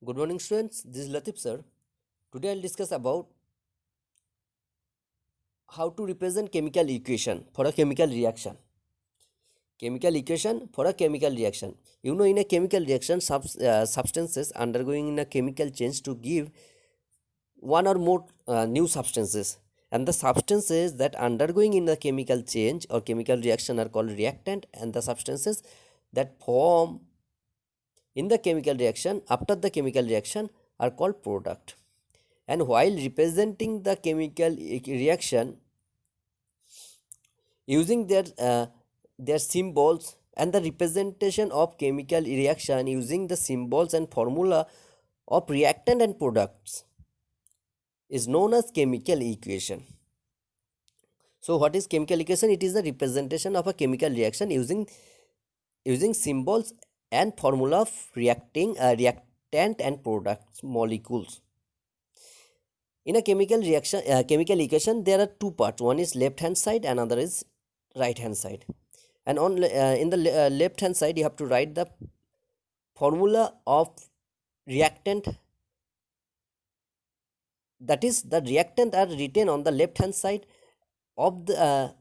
Good morning, students. This is Latif sir. Today I'll discuss about how to represent chemical equation for a chemical reaction. Chemical equation for a chemical reaction. You know, in a chemical reaction, substances undergoing in a chemical change to give one or more new substances. And the substances that undergoing in the chemical change or chemical reaction are called reactant, and the substances that form in the chemical reaction after the chemical reaction are called product. And while representing the chemical reaction using their symbols, and the representation of chemical reaction using the symbols and formula of reactant and products is known as chemical equation. So what is chemical equation? It is the representation of a chemical reaction using symbols and formula of reactant and products molecules. In a chemical reaction, chemical equation, there are two parts. One is left hand side, another is right hand side. And in the left hand side, you have to write the formula of reactant. That is, the reactant are written on the left hand side of the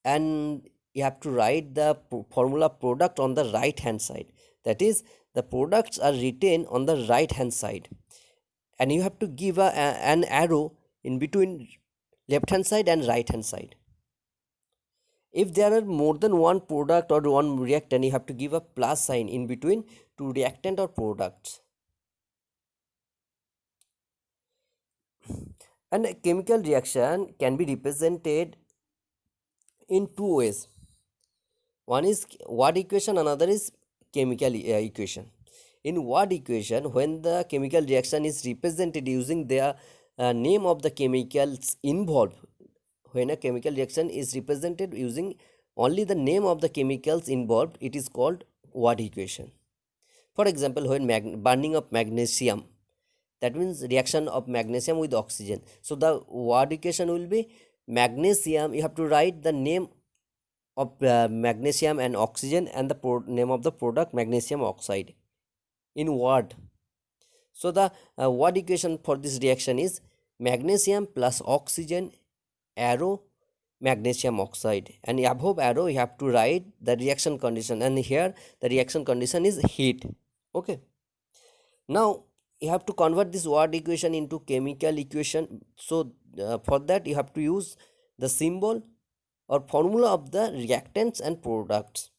and you have to write the formula product on the right hand side. That is, the products are written on the right hand side, and you have to give an arrow in between left hand side and right hand side. If there are more than one product or one reactant, you have to give a plus sign in between two reactant or products. And a chemical reaction can be represented in two ways. One is word equation, another is chemical equation. In word equation, when the chemical reaction is represented using the name of the chemicals involved, when a chemical reaction is represented using only the name of the chemicals involved, it is called word equation. For example, when burning of magnesium, that means reaction of magnesium with oxygen. So the word equation will be magnesium. You have to write the name of magnesium and oxygen, and the name of the product magnesium oxide in word. So the word equation for this reaction is magnesium plus oxygen arrow magnesium oxide, and above arrow you have to write the reaction condition, and here the reaction condition is heat. Okay, now you have to convert this word equation into chemical equation. So for that you have to use the symbol or formula of the reactants and products.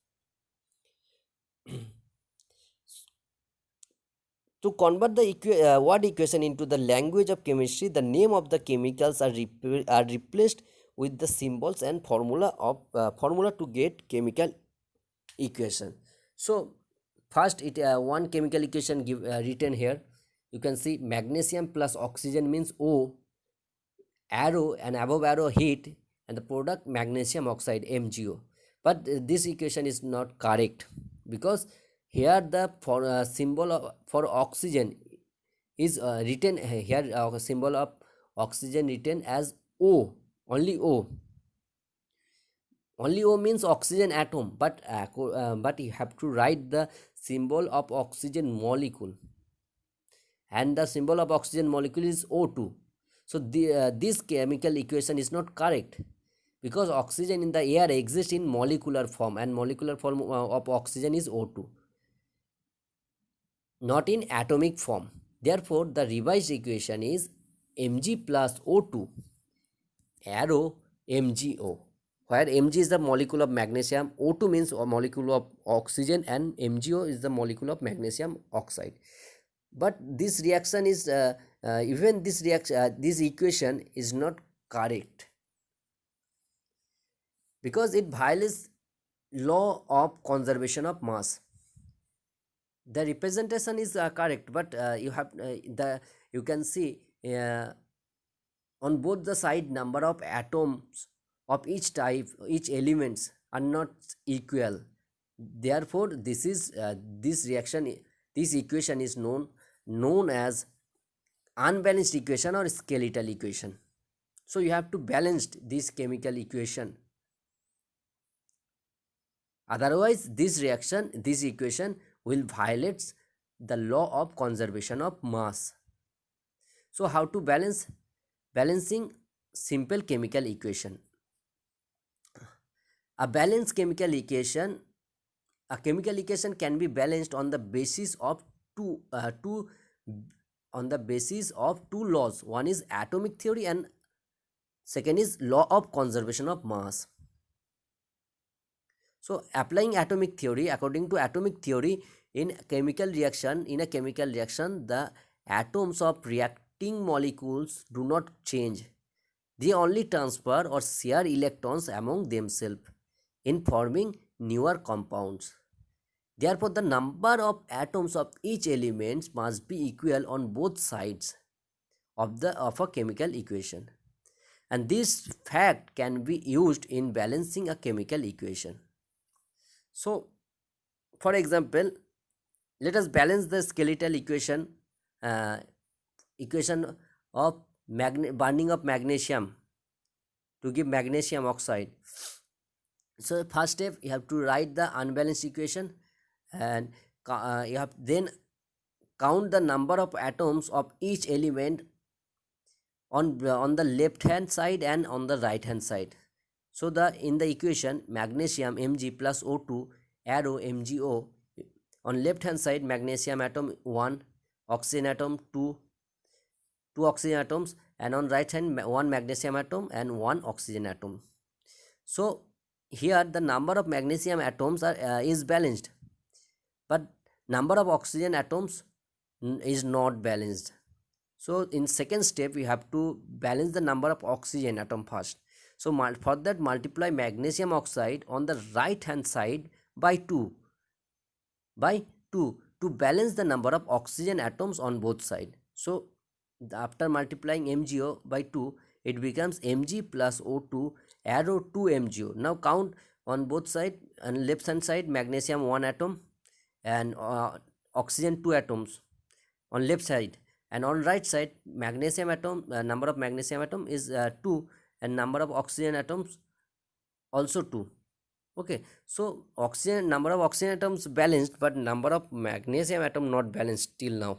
To convert the word equation into the language of chemistry, the name of the chemicals are replaced with the symbols and formula to get chemical equation. So first, it one chemical equation written here. You can see magnesium plus oxygen means O, arrow and above arrow heat, and the product magnesium oxide MgO. But this equation is not correct, because here the symbol for oxygen is written here, symbol of oxygen written as O, only O. Only O means oxygen atom, but you have to write the symbol of oxygen molecule, and the symbol of oxygen molecule is O2. So this chemical equation is not correct, because oxygen in the air exists in molecular form, and molecular form of oxygen is O2, not in atomic form. Therefore, the revised equation is Mg plus O2 arrow MgO, where Mg is the molecule of magnesium, O2 means a molecule of oxygen, and MgO is the molecule of magnesium oxide. But this reaction is even this reaction, this equation is not correct, because it violates law of conservation of mass. The representation is correct, but you can see on both the side number of atoms of each type, each elements are not equal. Therefore this reaction, this equation is known as unbalanced equation or skeletal equation. So you have to balance this chemical equation, otherwise this equation will violate the law of conservation of mass. So how to balancing simple chemical equation. A balanced chemical equation, a chemical equation can be balanced on the basis of two on the basis of two laws. One is atomic theory and second is law of conservation of mass. So applying atomic theory, according to atomic theory, in a chemical reaction, the atoms of reacting molecules do not change. They only transfer or share electrons among themselves in forming newer compounds. Therefore, the number of atoms of each element must be equal on both sides of a chemical equation. And this fact can be used in balancing a chemical equation. So, for example, let us balance the skeletal uh, equation of burning of magnesium to give magnesium oxide. So first step, you have to write the unbalanced equation, and you have then count the number of atoms of each element on the left hand side and on the right hand side. So the in the equation, magnesium Mg plus O2 arrow MgO, on left hand side magnesium atom 1, oxygen atom 2 oxygen atoms, and on right hand 1 magnesium atom and 1 oxygen atom. So here the number of magnesium atoms is balanced, but number of oxygen atoms is not balanced. So in second step, we have to balance the number of oxygen atom first. So for that, multiply magnesium oxide on the right hand side by 2 to balance the number of oxygen atoms on both sides. So after multiplying MgO by 2, it becomes Mg plus O2 arrow 2 MgO. Now count on both sides, on left hand side magnesium 1 atom and oxygen 2 atoms on left side, and on right side magnesium atom, number of magnesium atom is 2, and number of oxygen atoms also 2. Okay, so oxygen, number of oxygen atoms balanced, but number of magnesium atom not balanced till now.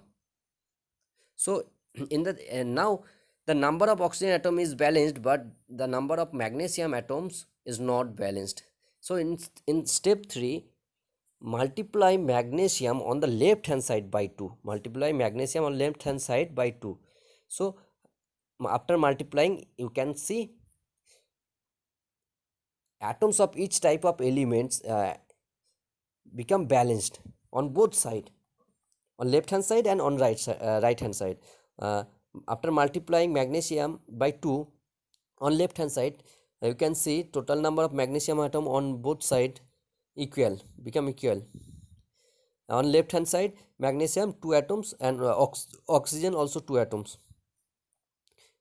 So in the now the number of oxygen atom is balanced, but the number of magnesium atoms is not balanced. So in step 3, multiply magnesium on the left hand side by 2. Multiply magnesium on left hand side by 2. So after multiplying, you can see atoms of each type of elements become balanced on both side, on left hand side and on right hand side. After multiplying magnesium by 2 on left hand side, you can see total number of magnesium atom on both side become equal. On left hand side magnesium 2 atoms and oxygen also 2 atoms,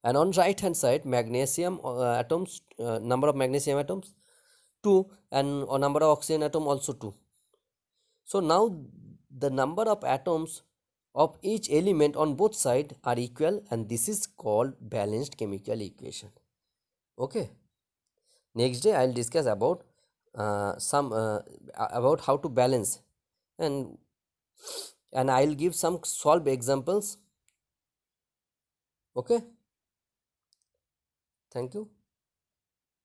and on right hand side magnesium atoms, number of magnesium atoms 2, and number of oxygen atom also 2. So now the number of atoms of each element on both sides are equal, and this is called balanced chemical equation. Okay, next day I'll discuss about some about how to balance, and I'll give some solve examples. Okay, thank you.